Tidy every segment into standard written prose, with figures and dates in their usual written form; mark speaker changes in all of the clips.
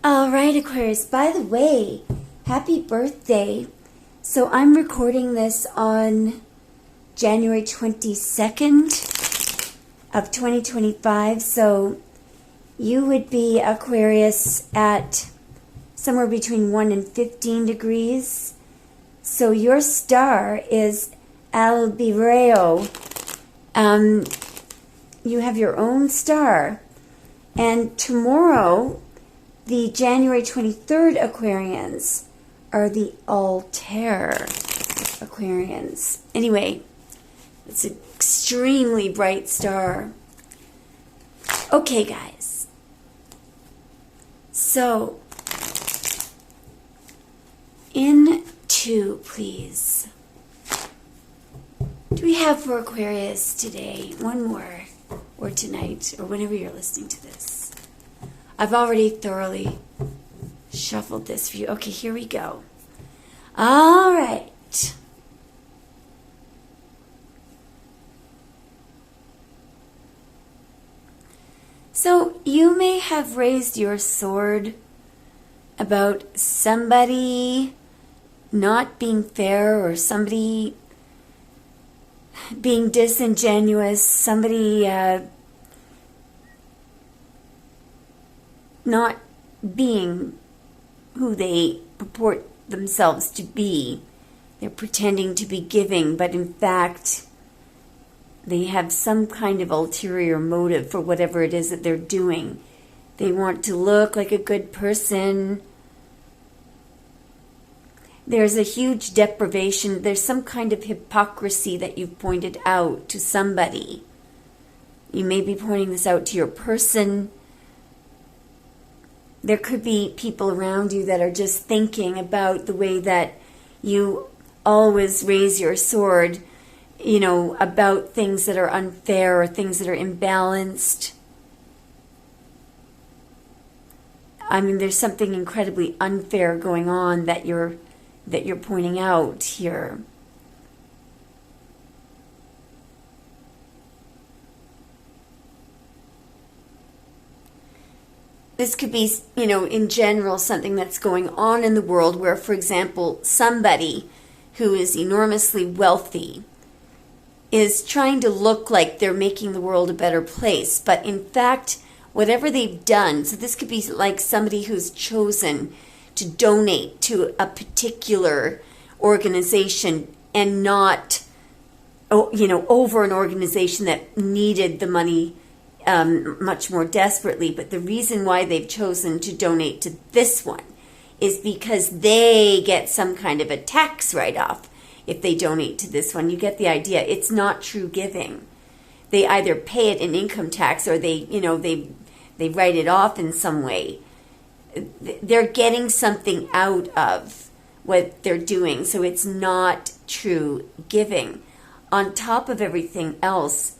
Speaker 1: All right, Aquarius, by the way, happy birthday. So I'm recording this on January 22nd of 2025. So you would be Aquarius at somewhere between 1 and 15 degrees. So your star is Albireo. You have your own star. And tomorrow, the January 23rd Aquarians are the Altair Aquarians. Anyway, it's an extremely bright star. Okay, guys. So, into, please. Do we have for Aquarius today? One more, or tonight, or whenever you're listening to this. I've already thoroughly shuffled this for you. Okay, here we go. All right. So you may have raised your sword about somebody not being fair, or somebody being disingenuous, somebody not being who they purport themselves to be. They're pretending to be giving, but in fact, they have some kind of ulterior motive for whatever it is that they're doing. They want to look like a good person. There's a huge deprivation. There's some kind of hypocrisy that you've pointed out to somebody. You may be pointing this out to your person. There could be people around you that are just thinking about the way that you always raise your sword, you know, about things that are unfair or things that are imbalanced. I mean, there's something incredibly unfair going on that you're pointing out here. This could be, you know, in general, something that's going on in the world where, for example, somebody who is enormously wealthy is trying to look like they're making the world a better place. But in fact, whatever they've done, so this could be like somebody who's chosen to donate to a particular organization and not, you know, over an organization that needed the money much more desperately. But the reason why they've chosen to donate to this one is because they get some kind of a tax write-off if they donate to this one. You get the idea. It's not true giving. They either pay it in income tax, or they write it off in some way. They're getting something out of what they're doing, so it's not true giving. On top of everything else,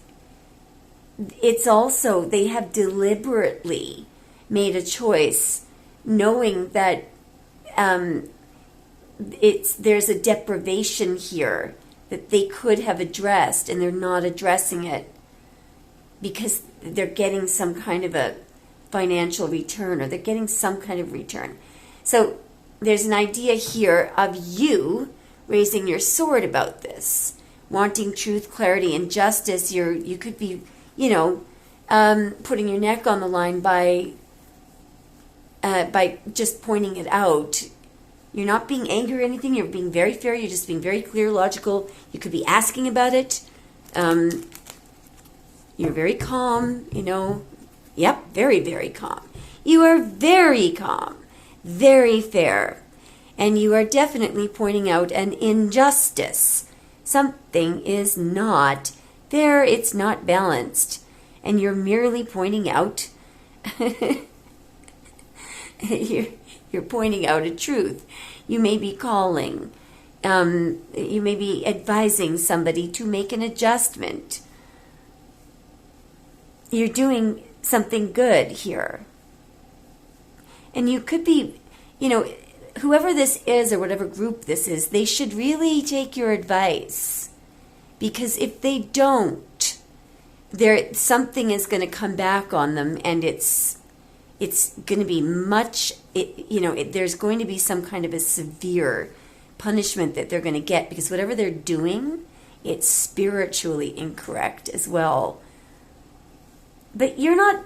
Speaker 1: it's also, they have deliberately made a choice knowing that there's a deprivation here that they could have addressed, and they're not addressing it because they're getting some kind of a financial return, or they're getting some kind of return. So there's an idea here of you raising your sword about this, wanting truth, clarity, and justice. You could be, you know, putting your neck on the line by just pointing it out. You're not being angry or anything. You're being very fair. You're just being very clear, logical. You could be asking about it. You're very calm, you know. Yep, very, very calm. You are very calm, very fair. And you are definitely pointing out an injustice. Something is not fair. It's not balanced. And you're merely pointing out you're pointing out a truth. You may be calling. You may be advising somebody to make an adjustment. You're doing something good here. And you could be, you know, whoever this is or whatever group this is, they should really take your advice. Because if they don't, something is going to come back on them, and it's it's going to be there's going to be some kind of a severe punishment that they're going to get, because whatever they're doing, it's spiritually incorrect as well. But you're not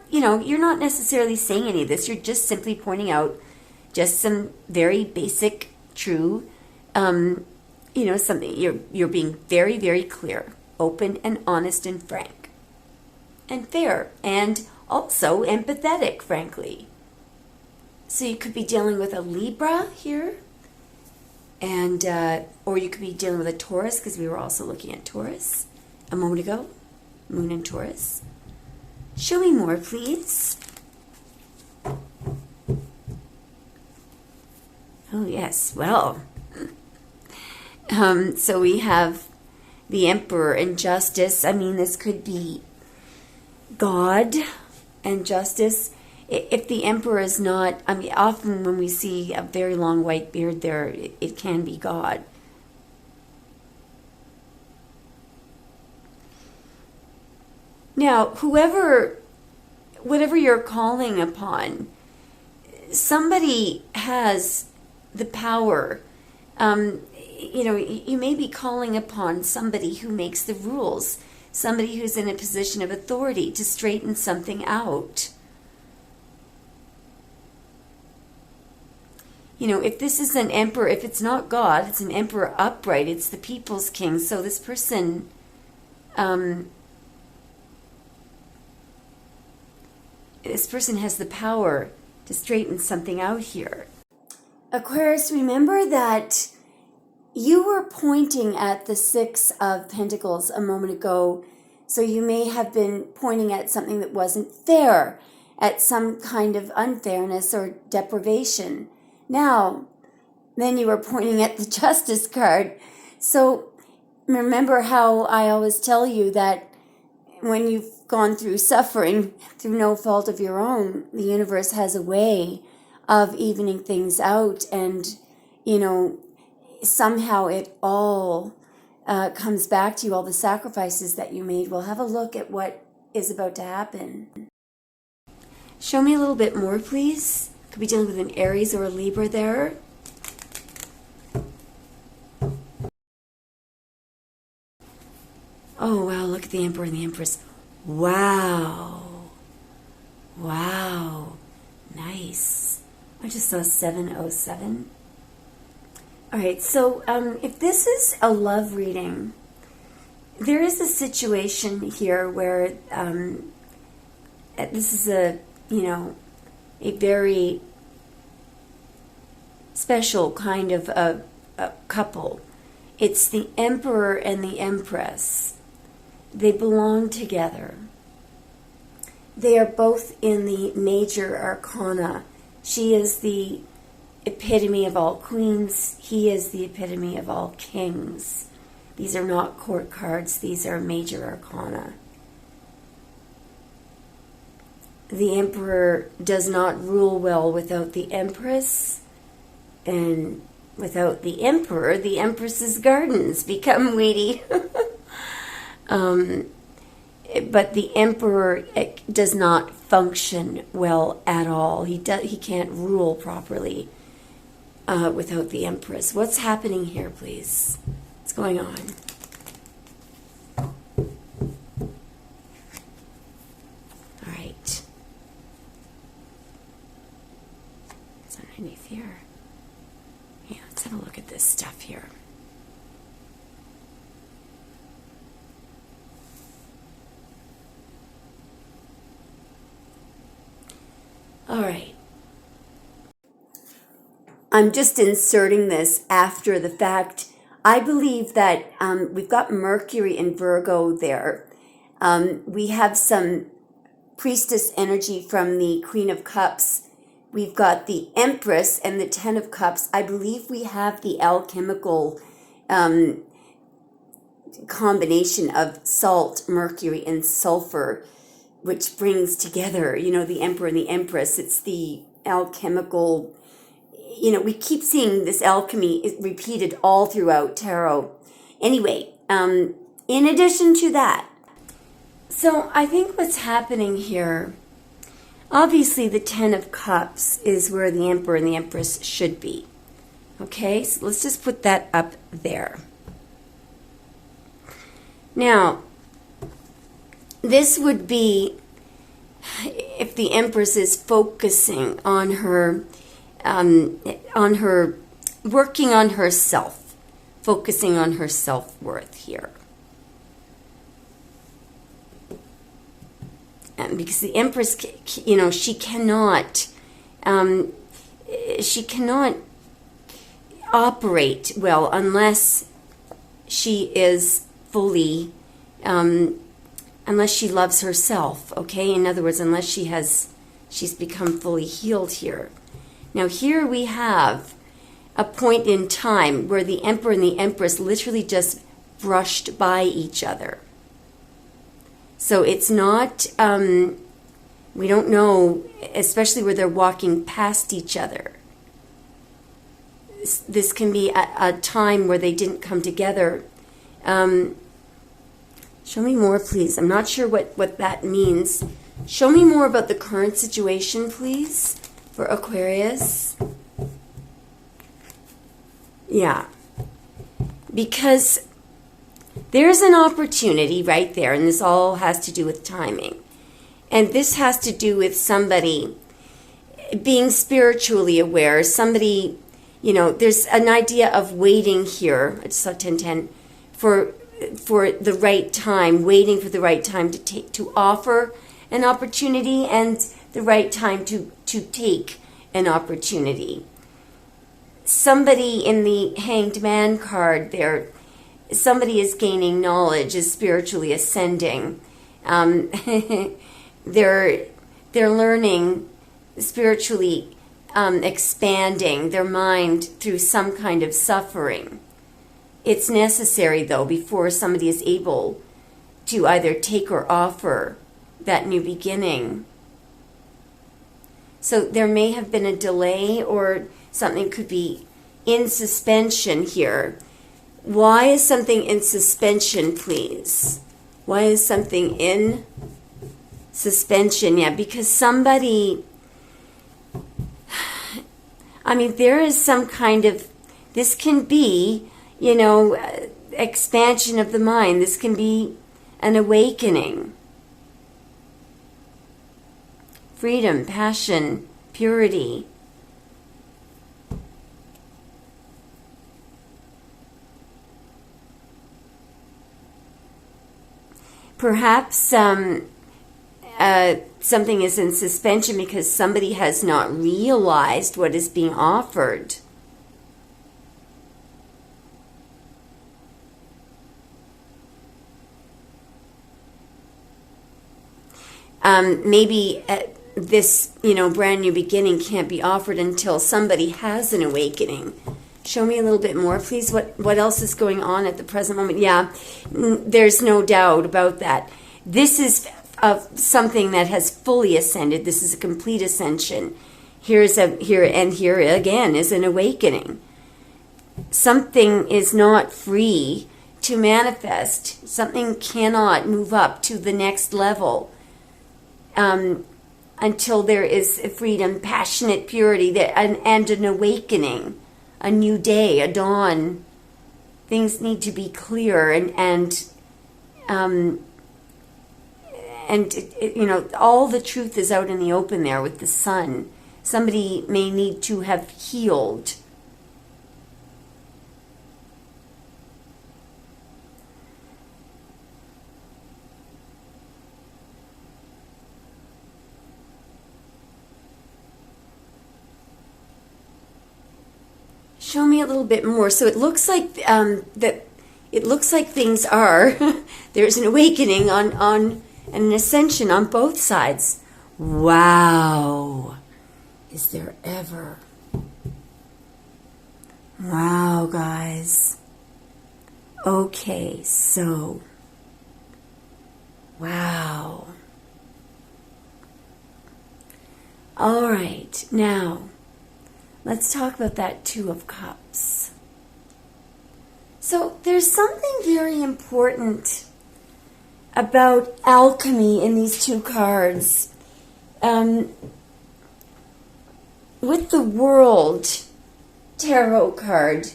Speaker 1: necessarily saying any of this. You're just simply pointing out just some very basic, true, something. You're being very, very clear, open and honest and frank and fair, and also empathetic, frankly. So you could be dealing with a Libra here, and or you could be dealing with a Taurus, because we were also looking at Taurus a moment ago. Moon in Taurus. Show me more, please. Oh, yes. Well, so we have the Emperor and Justice. I mean, this could be God and Justice. If the Emperor is not, I mean, often when we see a very long white beard there, it can be God. Now, whatever you're calling upon, somebody has the power. You may be calling upon somebody who makes the rules, somebody who's in a position of authority to straighten something out. If this is an emperor, if it's not God, it's an emperor upright, it's the people's king. So this person, has the power to straighten something out here. Aquarius, remember that you were pointing at the Six of Pentacles a moment ago, so you may have been pointing at something that wasn't fair, at some kind of unfairness or deprivation. Now, then you were pointing at the Justice card. So remember how I always tell you that when you've gone through suffering through no fault of your own, the universe has a way of evening things out, and somehow it all comes back to you, all the sacrifices that you made. We'll have a look at what is about to happen. Show me a little bit more, please. Could be dealing with an Aries or a Libra there. Oh, wow, look at the Emperor and the Empress. Wow. Wow. Nice. I just saw 707. All right, so if this is a love reading, there is a situation here where this is a very special kind of a couple. It's the Emperor and the Empress. They belong together. They are both in the major arcana. She is the epitome of all queens. He is the epitome of all kings. These are not court cards. These are major arcana. The Emperor does not rule well without the Empress, and without the Emperor, the Empress's gardens become weedy. But the Emperor does not function well at all. He can't rule properly without the Empress. What's happening here, please? What's going on? All right. Is there any fear? Yeah, let's have a look at this stuff here. All right. I'm just inserting this after the fact. I believe that we've got Mercury in Virgo there. We have some priestess energy from the Queen of Cups. We've got the Empress and the Ten of Cups. I believe we have the alchemical combination of salt, Mercury, and sulfur, which brings together, the Emperor and the Empress. It's the alchemical, we keep seeing this alchemy repeated all throughout tarot. Anyway, in addition to that, so I think what's happening here, Obviously, the Ten of Cups is where the Emperor and the Empress should be. Okay, so let's just put that up there. Now, this would be if the Empress is focusing on her working on herself, focusing on her self-worth here. And because the Empress, you know, she cannot operate well unless she is fully, unless she loves herself, okay? In other words, unless she's become fully healed here. Now here we have a point in time where the Emperor and the Empress literally just brushed by each other. So it's not, we don't know, especially where they're walking past each other. This can be a time where they didn't come together. Show me more, please. I'm not sure what that means. Show me more about the current situation, please, for Aquarius. Yeah. Because there's an opportunity right there, and this all has to do with timing. And this has to do with somebody being spiritually aware, somebody, you know, there's an idea of waiting here, I just saw 1010, for the right time, waiting for the right time to offer an opportunity and the right time to take an opportunity. Somebody in the Hanged Man card there, somebody is gaining knowledge, is spiritually ascending. They're learning, spiritually expanding their mind through some kind of suffering. It's necessary, though, before somebody is able to either take or offer that new beginning. So there may have been a delay, or something could be in suspension here. Why is something in suspension, please? Why is something in suspension? Yeah, because somebody, I mean, there is some kind of, this can be, you know, expansion of the mind. This can be an awakening. Freedom, passion, purity. Perhaps something is in suspension because somebody has not realized what is being offered. Maybe this, you know, brand new beginning can't be offered until somebody has an awakening. Show me a little bit more, please. What else is going on at the present moment? Yeah, there's no doubt about that. This is something that has fully ascended. This is a complete ascension. Here again is an awakening. Something is not free to manifest. Something cannot move up to the next level until there is freedom, passionate purity, and an awakening. A new day, a dawn. Things need to be clear, and you know, all the truth is out in the open there with the sun. Somebody may need to have healed. Show me a little bit more. So it looks like that. It looks like things are. There's an awakening on an ascension on both sides. Wow! Is there ever? Wow, guys. Okay, so. Wow. All right, now. Let's talk about that Two of Cups. So there's something very important about alchemy in these two cards. with the World Tarot card,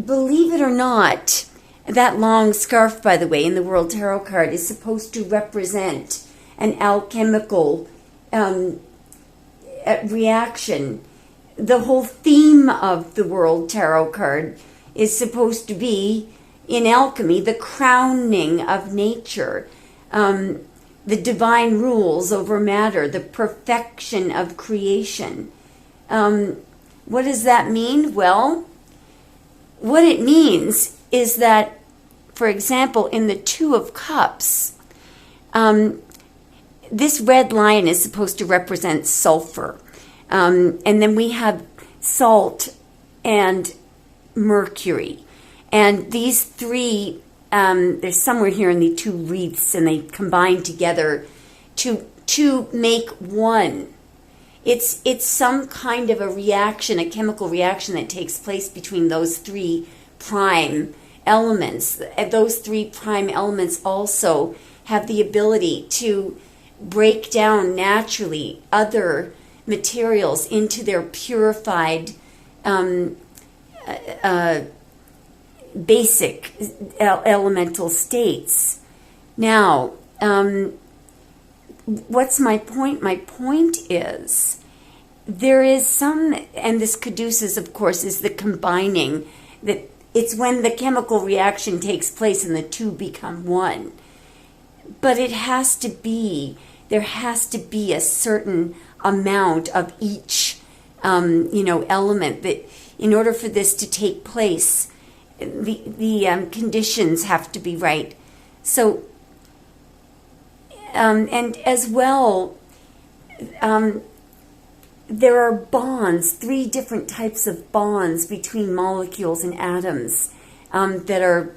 Speaker 1: believe it or not, that long scarf, by the way, in the World Tarot card is supposed to represent an alchemical reaction. The whole theme of the World Tarot card is supposed to be, in alchemy, the crowning of nature, the divine rules over matter, the perfection of creation. What does that mean? Well, what it means is that, for example, in the Two of Cups, this red line is supposed to represent sulfur. And then we have salt and Mercury. And these three, they're somewhere here in the two wreaths, and they combine together to make one. It's some kind of a reaction, a chemical reaction that takes place between those three prime elements. Those three prime elements also have the ability to break down naturally other materials into their purified basic elemental states. Now, what's my point? My point is there is some, and this caduceus, of course, is the combining, that it's when the chemical reaction takes place and the two become one. But it has to be, there has to be a certain amount of each, element, that in order for this to take place, the conditions have to be right. So, and as well, there are bonds, 3 different types of bonds between molecules and atoms that are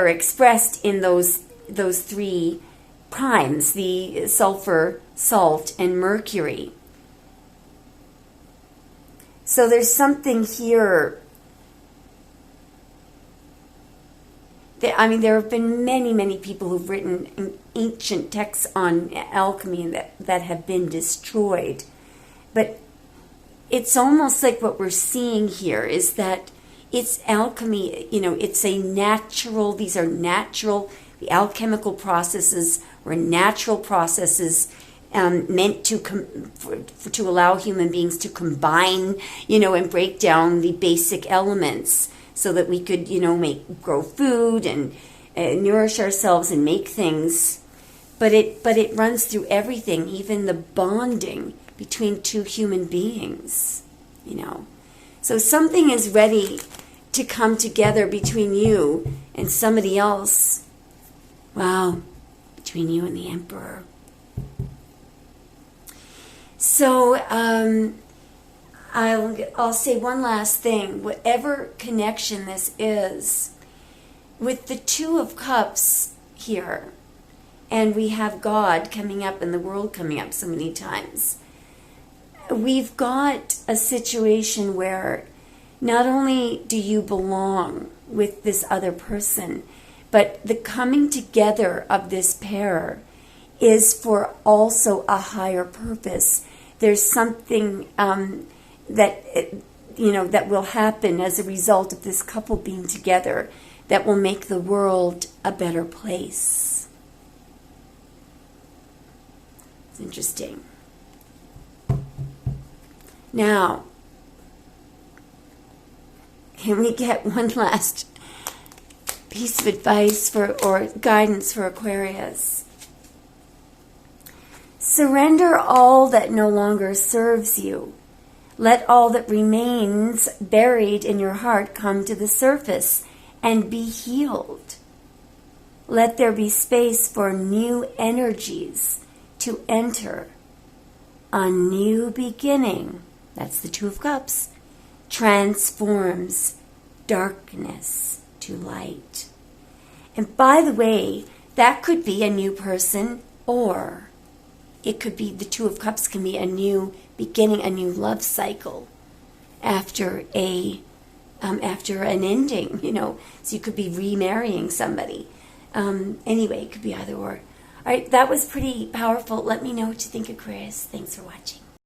Speaker 1: expressed in those 3 primes, the sulfur, salt, and mercury. So there's something here. There have been many, many people who've written ancient texts on alchemy that have been destroyed. But it's almost like what we're seeing here is that it's alchemy, it's a natural, these are natural, the alchemical processes were natural processes meant to allow human beings to combine, and break down the basic elements so that we could, grow food and nourish ourselves and make things. But it runs through everything, even the bonding between 2 human beings, So something is ready to come together between you and somebody else. Wow, between you and the Emperor. So I'll say one last thing. Whatever connection this is, with the Two of Cups here, and we have God coming up and the world coming up so many times, we've got a situation where not only do you belong with this other person, but the coming together of this pair is for also a higher purpose. There's something that will happen as a result of this couple being together that will make the world a better place. It's interesting. Now, can we get one last piece of advice or guidance for Aquarius? Surrender all that no longer serves you. Let all that remains buried in your heart come to the surface and be healed. Let there be space for new energies to enter. A new beginning, that's the Two of Cups, transforms darkness to light. And by the way, that could be a new person, or it could be the Two of Cups can be a new beginning, a new love cycle after an ending, So you could be remarrying somebody. Anyway, it could be either or. All right, that was pretty powerful. Let me know what you think, Aquarius. Thanks for watching.